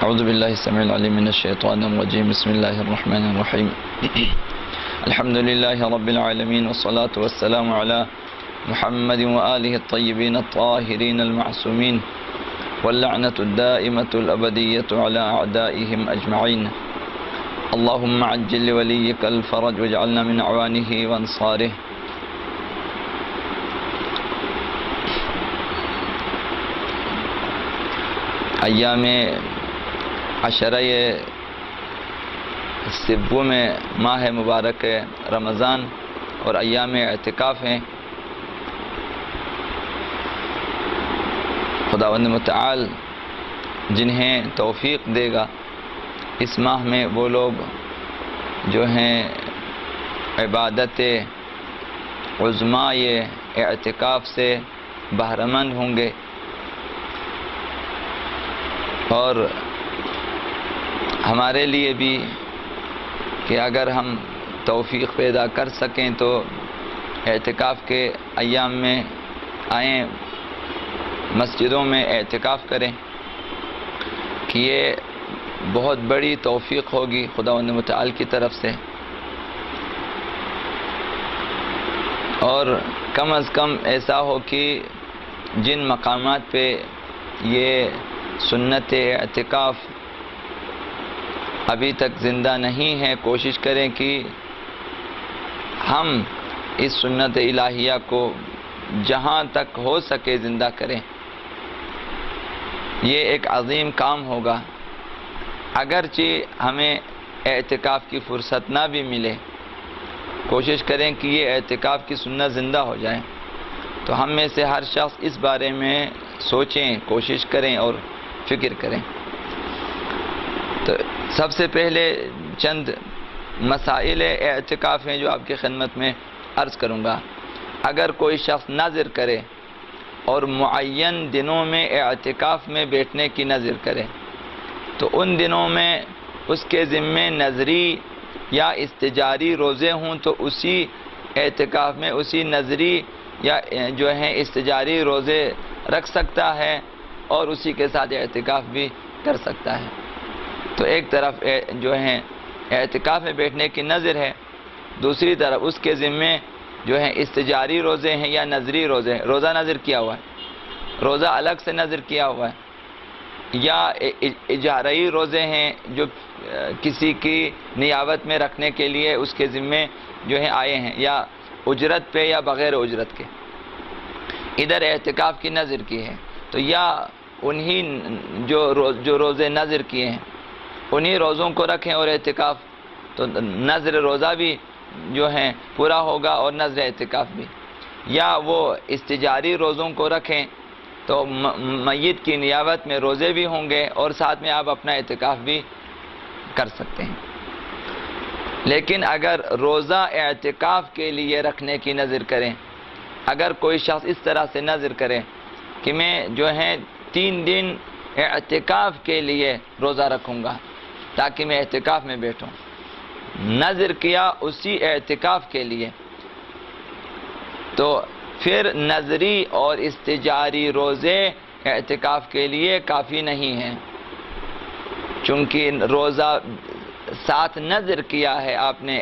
اعوذ باللہ السمیع العلیم من الشیطان الرجیم بسم اللہ الرحمن الرحیم الحمد للہ رب العالمین والصلاة والسلام علی محمد وآلہ الطیبین الطاہرین المعصومین واللعنة الدائمة الأبدية على أعدائهم أجمعين اللهم عجل لوليك الفرج واجعلنا من أعوانه وأنصاره. ایام عشرہ سبو میں ماہ مبارک رمضان اور ایام اعتکاف ہیں. خداوند متعال جنہیں توفیق دے گا اس ماہ میں وہ لوگ جو ہیں عبادت عظمیٰ یہ اعتکاف سے بہرمند ہوں گے، اور ہمارے لیے بھی کہ اگر ہم توفیق پیدا کر سکیں تو اعتکاف کے ایام میں آئیں، مسجدوں میں اعتکاف کریں، کہ یہ بہت بڑی توفیق ہوگی خداوند متعال کی طرف سے. اور کم از کم ایسا ہو کہ جن مقامات پہ یہ سنت اعتکاف ابھی تک زندہ نہیں ہے، کوشش کریں کہ ہم اس سنت الہیہ کو جہاں تک ہو سکے زندہ کریں. یہ ایک عظیم کام ہوگا. اگرچہ ہمیں اعتکاف کی فرصت نہ بھی ملے، کوشش کریں کہ یہ اعتکاف کی سنت زندہ ہو جائے. تو ہم میں سے ہر شخص اس بارے میں سوچیں، کوشش کریں اور فکر کریں. تو سب سے پہلے چند مسائل اعتکاف ہیں جو آپ کی خدمت میں عرض کروں گا. اگر کوئی شخص نذر کرے اور معین دنوں میں اعتکاف میں بیٹھنے کی نذر کرے تو ان دنوں میں اس کے ذمے نذری یا استجاری روزے ہوں تو اسی اعتکاف میں اسی نذری یا جو ہیں استجاری روزے رکھ سکتا ہے اور اسی کے ساتھ اعتکاف بھی کر سکتا ہے. تو ایک طرف جو ہیں اعتکاف میں بیٹھنے کی نذر ہے، دوسری طرف اس کے ذمے جو ہیں استجاری روزے ہیں یا نذری روزے ہیں. روزہ نذر کیا ہوا ہے، روزہ الگ سے نذر کیا ہوا ہے، یا اجارئی روزے ہیں جو کسی کی نیابت میں رکھنے کے لیے اس کے ذمے جو ہیں آئے ہیں، یا اجرت پہ یا بغیر اجرت کے ادھر اعتکاف کی نذر کی ہے. تو یا انہی جو روزے نذر کیے ہیں انہی روزوں کو رکھیں اور اعتکاف، تو نذر روزہ بھی جو ہیں پورا ہوگا اور نذر اعتکاف بھی. یا وہ استجاری روزوں کو رکھیں تو میت کی نیابت میں روزے بھی ہوں گے اور ساتھ میں آپ اپنا اعتکاف بھی کر سکتے ہیں. لیکن اگر روزہ اعتکاف کے لیے رکھنے کی نذر کریں، اگر کوئی شخص اس طرح سے نذر کرے کہ میں جو ہے 3 دن اعتکاف کے لیے روزہ رکھوں گا تاکہ میں اعتکاف میں بیٹھوں، نذر کیا اسی اعتکاف کے لیے، تو پھر نذری اور استجاری روزے اعتکاف کے لیے کافی نہیں ہیں. چونکہ روزہ ساتھ نذر کیا ہے آپ نے